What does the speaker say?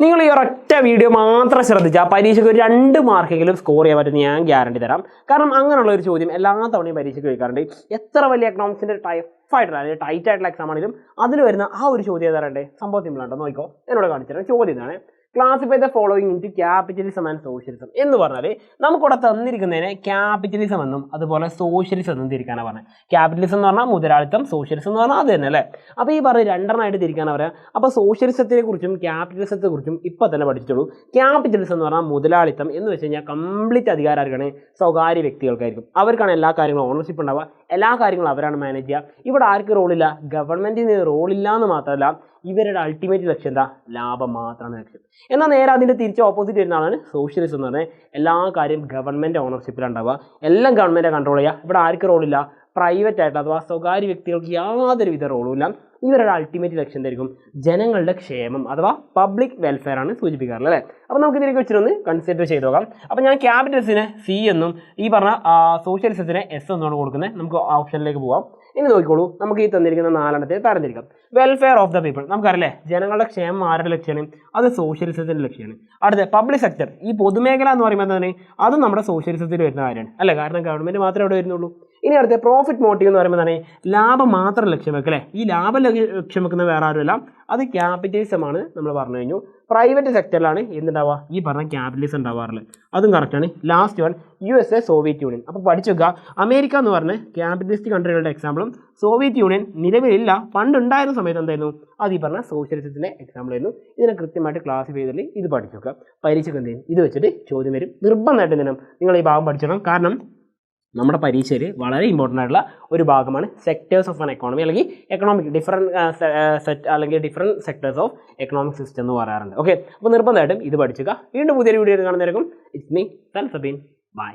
നിങ്ങൾ ഈ ഒരൊറ്റ വീഡിയോ മാത്രം ശ്രദ്ധിച്ചാൽ പരീക്ഷയ്ക്ക് ഒരു 2 മാർക്കെങ്കിലും സ്കോർ ചെയ്യാൻ പറ്റും ഞാൻ ഗ്യാരണ്ടി തരാം. കാരണം അങ്ങനെയുള്ള ഒരു ചോദ്യം എല്ലാ തവണയും പരീക്ഷയ്ക്ക് ചോദിക്കാറുണ്ട്. എത്ര വലിയ എക്കണോമിക്സിൻ്റെ ടഫായിട്ടുള്ള അല്ലെങ്കിൽ ടൈറ്റ് ആയിട്ടുള്ള എക്സാം ആണെങ്കിലും അതിൽ വരുന്ന ആ ഒരു ചോദ്യം ഏതാറണ്ടേ സംഭവം സിമ്പിളാണ്ടോ നോക്കിക്കോ. എന്നോട് കാണിച്ചിട്ട് ചോദ്യം ഇതാണ്: classify the following into capitalism and socialism എന്ന് പറഞ്ഞാൽ നമുക്കിവിടെ തന്നിരിക്കുന്നതിനെ ക്യാപിറ്റലിസം എന്നും അതുപോലെ സോഷ്യലിസം എന്നും തിരിക്കാനാണ് പറഞ്ഞത്. ക്യാപിറ്റലിസം എന്ന് പറഞ്ഞാൽ മുതലാളിത്തം, സോഷ്യലിസം എന്ന് പറഞ്ഞാൽ അത് തന്നെ അല്ലേ. അപ്പോൾ ഈ പറഞ്ഞ് രണ്ടെണ്ണമായിട്ട് തിരിക്കാനാണ് പറയുക. അപ്പോൾ സോഷ്യലിസത്തെ കുറിച്ചും ക്യാപിറ്റലിസത്തെ കുറിച്ചും ഇപ്പോൾ തന്നെ പഠിച്ചിട്ടുള്ളൂ. ക്യാപിറ്റലിസം എന്ന് പറഞ്ഞാൽ മുതലാളിത്തം എന്ന് വെച്ച് കഴിഞ്ഞാൽ കംപ്ലീറ്റ് അധികാരം ആർക്കാണ്? സ്വകാര്യ വ്യക്തികൾക്കായിരിക്കും. അവർക്കാണ് എല്ലാ കാര്യങ്ങളും ഓണർഷിപ്പ് ഉണ്ടാവുക, എല്ലാ കാര്യങ്ങളും അവരാണ് മാനേജ് ചെയ്യുക. ഇവിടെ ആർക്ക് റോളില്ല? ഗവൺമെൻറ്റിന് റോളില്ല എന്ന് മാത്രമല്ല ഇവരുടെ അൾട്ടിമേറ്റ് ലക്ഷ്യം എന്താ? ലാഭം മാത്രമാണ് ലക്ഷ്യം. എന്നാൽ നേരെ അതിൻ്റെ തിരിച്ച് ഓപ്പോസിറ്റ് വരുന്ന ആളാണ് സോഷ്യലിസം എന്ന് പറഞ്ഞാൽ എല്ലാ കാര്യം ഗവൺമെൻറ് ഓണർഷിപ്പിലുണ്ടാവുക, എല്ലാം ഗവൺമെൻറ് കൺട്രോൾ ചെയ്യുക. ഇവിടെ ആർക്ക് റോളില്ല? പ്രൈവറ്റ് ആയിട്ട് അഥവാ സ്വകാര്യ വ്യക്തികൾക്ക് യാതൊരുവിധ റോളുമില്ല. ഇവരുടെ അൾട്ടിമേറ്റ് ലക്ഷ്യം എന്തായിരിക്കും? ജനങ്ങളുടെ ക്ഷേമം അഥവാ പബ്ലിക് വെൽഫെയർ ആണ് സൂചിപ്പിക്കാറുള്ളത് അല്ലേ. അപ്പോൾ നമുക്ക് ഇതിലേക്ക് വെച്ചിട്ടൊന്ന് കൺസിഡർ ചെയ്ത് നോക്കാം. അപ്പോൾ ഞാൻ ക്യാപിറ്റലിസത്തിന് സി എന്നും ഈ പറഞ്ഞ സോഷ്യലിസത്തിന് എസ് എന്നാണ് കൊടുക്കുന്നത്. നമുക്ക് ഓപ്ഷനിലേക്ക് പോകാം. ഇനി നോക്കിക്കോളൂ, നമുക്ക് ഈ തന്നിരിക്കുന്ന 4 തരംതിരിക്കാം. വെൽഫെയർ ഓഫ് ദ പീപ്പിൾ നമുക്കറിയില്ലേ, ജനങ്ങളുടെ ക്ഷേമം ആരുടെ ലക്ഷ്യമാണ്? അത് സോഷ്യലിസത്തിൻ്റെ ലക്ഷ്യമാണ്. അടുത്ത പബ്ലിക് സെക്ടർ, ഈ പൊതുമേഖല എന്ന് പറയുമ്പോൾ തന്നെ അത് നമ്മുടെ സോഷ്യലിസത്തിൽ വരുന്ന കാര്യമാണ് അല്ലേ, കാരണം ഗവൺമെൻറ് മാത്രമേ അവിടെ വരുന്നുള്ളൂ. ഇനി അടുത്ത പ്രോഫിറ്റ് മോട്ടീവ് എന്ന് പറയുമ്പോൾ തന്നെ ലാഭം മാത്രം ലക്ഷ്യം വെക്കുക അല്ലേ. ഈ ലാഭം ലക്ഷ്യം വെക്കുന്ന വേറെ ആരുമല്ല, അത് ക്യാപിറ്റലിസമാണ് നമ്മൾ പറഞ്ഞു കഴിഞ്ഞു. പ്രൈവറ്റ് സെക്ടറിലാണ് എന്തുണ്ടാവുക? ഈ പറഞ്ഞ ക്യാപിറ്റലിസം ഉണ്ടാവാറുള്ളത്. അതും കറക്റ്റാണ്. Last one USA, Soviet union. അപ്പോൾ പഠിച്ചു വെക്കുക, അമേരിക്ക എന്ന് പറഞ്ഞ ക്യാപിറ്റലിസ്റ്റ് കൺട്രികളുടെ എക്സാമ്പിളും സോവിയറ്റ് യൂണിയൻ നിലവിലില്ല, പണ്ടുണ്ടായിരുന്ന സമയത്ത് എന്തായിരുന്നു? അത് ഈ പറഞ്ഞ സോഷ്യലിസത്തിൻ്റെ എക്സാമ്പിൾ ആയിരുന്നു. ഇതിനെ കൃത്യമായിട്ട് ക്ലാസിഫൈ ചെയ്തിട്ട് ഇത് പഠിച്ചു വെക്കുക. പരീക്ഷയ്ക്ക് എന്ത് ചെയ്യും? ഇത് വെച്ചിട്ട് ചോദ്യം വരും. നിർബന്ധമായിട്ട് എന്തിനും നിങ്ങൾ ഈ ഭാഗം പഠിച്ചിടണം. കാരണം നമ്മുടെ പരീക്ഷയിൽ വളരെ ഇമ്പോർട്ടൻ്റ് ആയിട്ടുള്ള ഒരു ഭാഗമാണ് സെക്ടേഴ്സ് ഓഫ് ആൻ എക്കോണമി, അല്ലെങ്കിൽ economic different sectors of economic system എന്ന് പറയാറുണ്ട്. ഓക്കെ, അപ്പോൾ നിർബന്ധമായിട്ടും ഇത് പഠിച്ചുക. വീണ്ടും പുതിയൊരു വീഡിയോ കാണുന്നതായിരിക്കും. It's me Sabeen. ബൈ.